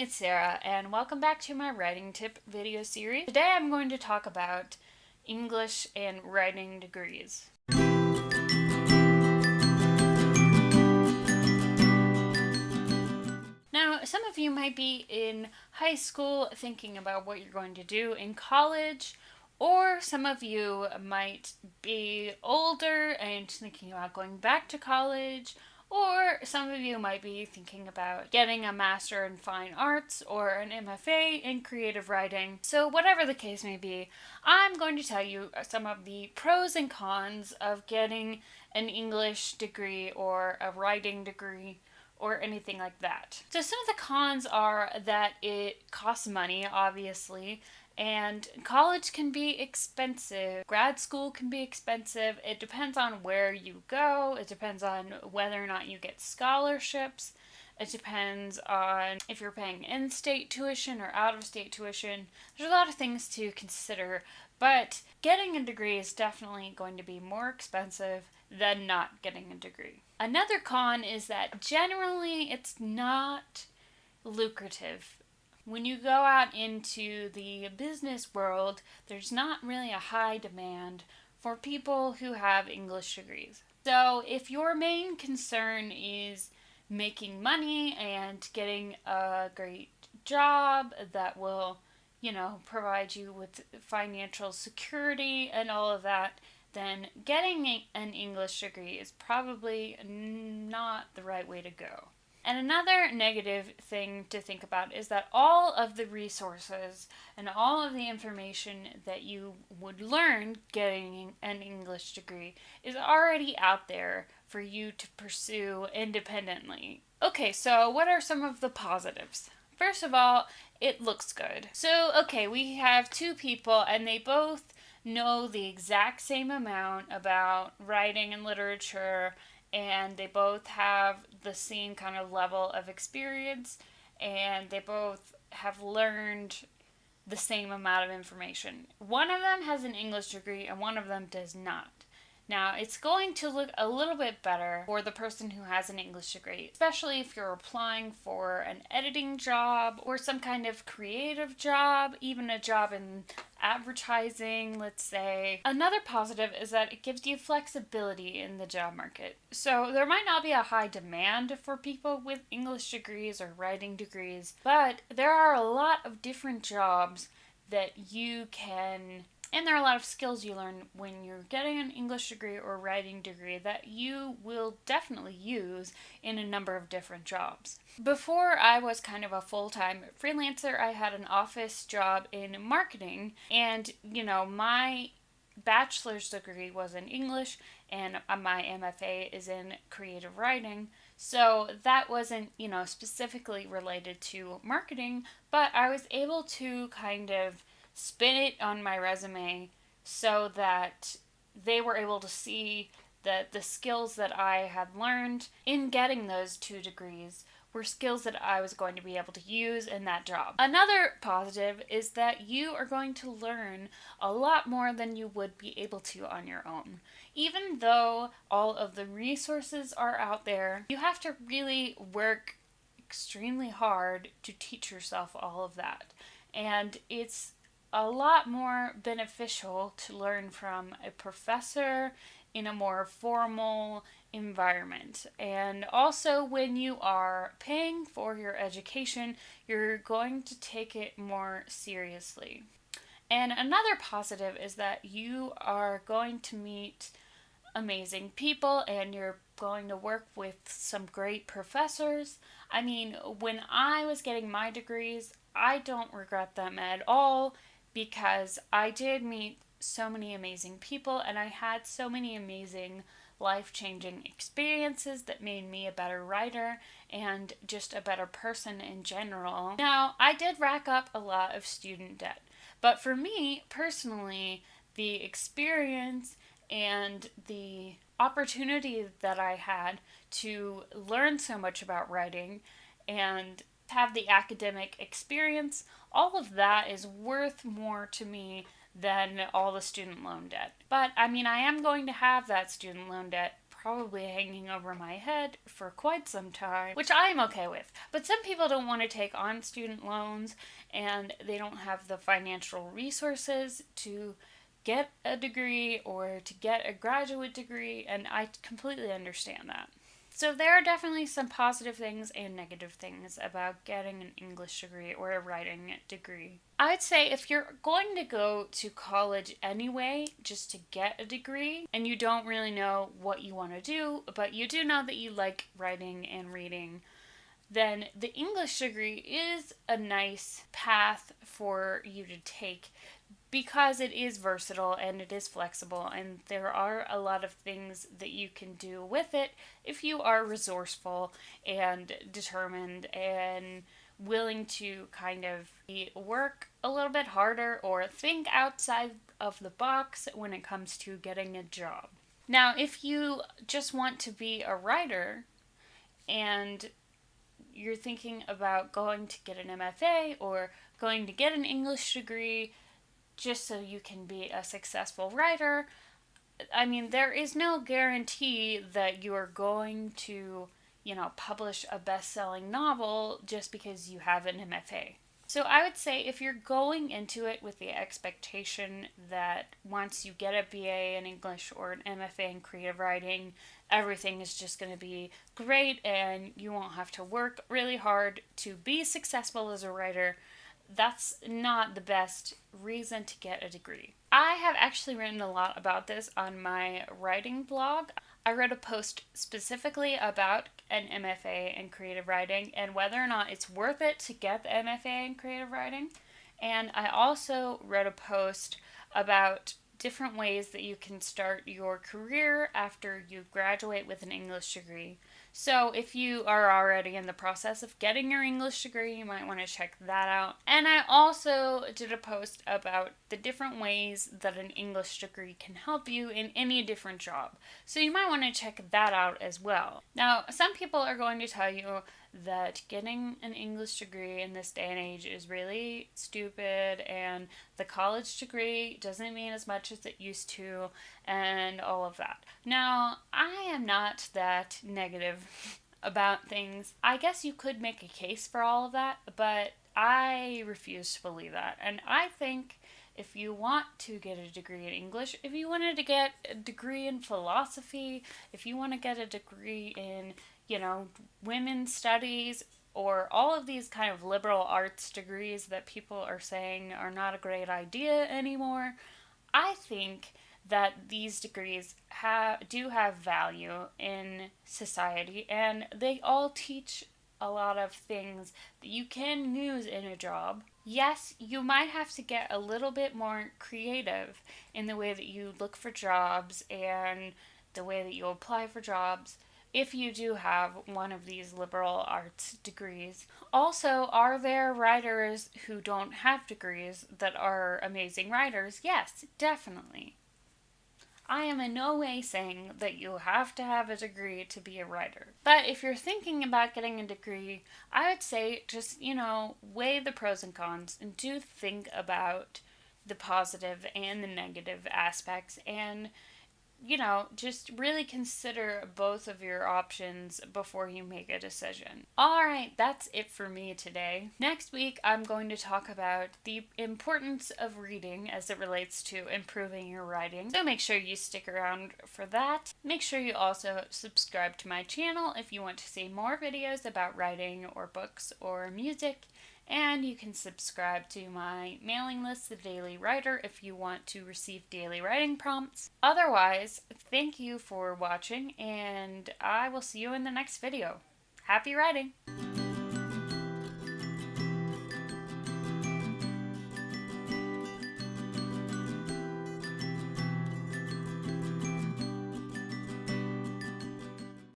it's Sarah, and welcome back to my writing tip video series. Today I'm going to talk about English and writing degrees. Now, some of you might be in high school thinking about what you're going to do in college, or some of you might be older and thinking about going back to college, or some of you might be thinking about getting a Master in Fine Arts or an MFA in creative writing. So whatever the case may be, I'm going to tell you some of the pros and cons of getting an English degree or a writing degree or anything like that. So some of the cons are that it costs money, obviously, and college can be expensive. Grad school can be expensive. It depends on where you go. It depends on whether or not you get scholarships. It depends on if you're paying in-state tuition or out-of-state tuition. There's a lot of things to consider, but getting a degree is definitely going to be more expensive than not getting a degree. Another con is that generally it's not lucrative. When you go out into the business world, there's not really a high demand for people who have English degrees. So if your main concern is making money and getting a great job that will, provide you with financial security and all of that, then getting an English degree is probably not the right way to go. And another negative thing to think about is that all of the resources and all of the information that you would learn getting an English degree is already out there for you to pursue independently. Okay, so what are some of the positives? First of all, it looks good. So, we have two people and they both know the exact same amount about writing and literature, and they both have the same kind of level of experience, and they both have learned the same amount of information. One of them has an English degree and one of them does not. Now, it's going to look a little bit better for the person who has an English degree, especially if you're applying for an editing job or some kind of creative job, even a job in advertising, let's say. Another positive is that it gives you flexibility in the job market. So there might not be a high demand for people with English degrees or writing degrees, but there are a lot of different jobs that you can, and there are a lot of skills you learn when you're getting an English degree or writing degree that you will definitely use in a number of different jobs. Before I was kind of a full-time freelancer, I had an office job in marketing, and my bachelor's degree was in English and my MFA is in creative writing. So that wasn't, specifically related to marketing, but I was able to kind of spin it on my resume so that they were able to see that the skills that I had learned in getting those two degrees were skills that I was going to be able to use in that job. Another positive is that you are going to learn a lot more than you would be able to on your own. Even though all of the resources are out there, you have to really work extremely hard to teach yourself all of that. And it's a lot more beneficial to learn from a professor in a more formal environment. And also, when you are paying for your education, you're going to take it more seriously. And another positive is that you are going to meet amazing people and you're going to work with some great professors. I mean, when I was getting my degrees, I don't regret them at all, because I did meet so many amazing people and I had so many amazing life-changing experiences that made me a better writer and just a better person in general. Now, I did rack up a lot of student debt, but for me personally, the experience and the opportunity that I had to learn so much about writing and have the academic experience, all of that is worth more to me than all the student loan debt. But I am going to have that student loan debt probably hanging over my head for quite some time, which I'm okay with. But some people don't want to take on student loans and they don't have the financial resources to get a degree or to get a graduate degree, and I completely understand that. So there are definitely some positive things and negative things about getting an English degree or a writing degree. I'd say if you're going to go to college anyway, just to get a degree, and you don't really know what you want to do, but you do know that you like writing and reading, then the English degree is a nice path for you to take because it is versatile and it is flexible, and there are a lot of things that you can do with it if you are resourceful and determined and willing to kind of work a little bit harder or think outside of the box when it comes to getting a job. Now, if you just want to be a writer and you're thinking about going to get an MFA or going to get an English degree just so you can be a successful writer, I mean, there is no guarantee that you are going to, publish a best-selling novel just because you have an MFA. So I would say if you're going into it with the expectation that once you get a BA in English or an MFA in creative writing, everything is just going to be great and you won't have to work really hard to be successful as a writer, that's not the best reason to get a degree. I have actually written a lot about this on my writing blog. I wrote a post specifically about an MFA in creative writing and whether or not it's worth it to get the MFA in creative writing. And I also wrote a post about different ways that you can start your career after you graduate with an English degree. So if you are already in the process of getting your English degree, you might want to check that out. And I also did a post about the different ways that an English degree can help you in any different job. So you might want to check that out as well. Now, some people are going to tell you that getting an English degree in this day and age is really stupid and the college degree doesn't mean as much as it used to and all of that. Now, I am not that negative about things. I guess you could make a case for all of that, but I refuse to believe that. And I think if you want to get a degree in English, if you wanted to get a degree in philosophy, if you want to get a degree in women's studies, or all of these kind of liberal arts degrees that people are saying are not a great idea anymore, I think that these degrees do have value in society, and they all teach a lot of things that you can use in a job. Yes, you might have to get a little bit more creative in the way that you look for jobs and the way that you apply for jobs if you do have one of these liberal arts degrees. Also, are there writers who don't have degrees that are amazing writers? Yes, definitely. I am in no way saying that you have to have a degree to be a writer. But if you're thinking about getting a degree, I would say just, weigh the pros and cons and do think about the positive and the negative aspects and just really consider both of your options before you make a decision. Alright, that's it for me today. Next week, I'm going to talk about the importance of reading as it relates to improving your writing. So make sure you stick around for that. Make sure you also subscribe to my channel if you want to see more videos about writing or books or music. And you can subscribe to my mailing list, The Daily Writer, if you want to receive daily writing prompts. Otherwise, thank you for watching, and I will see you in the next video. Happy writing!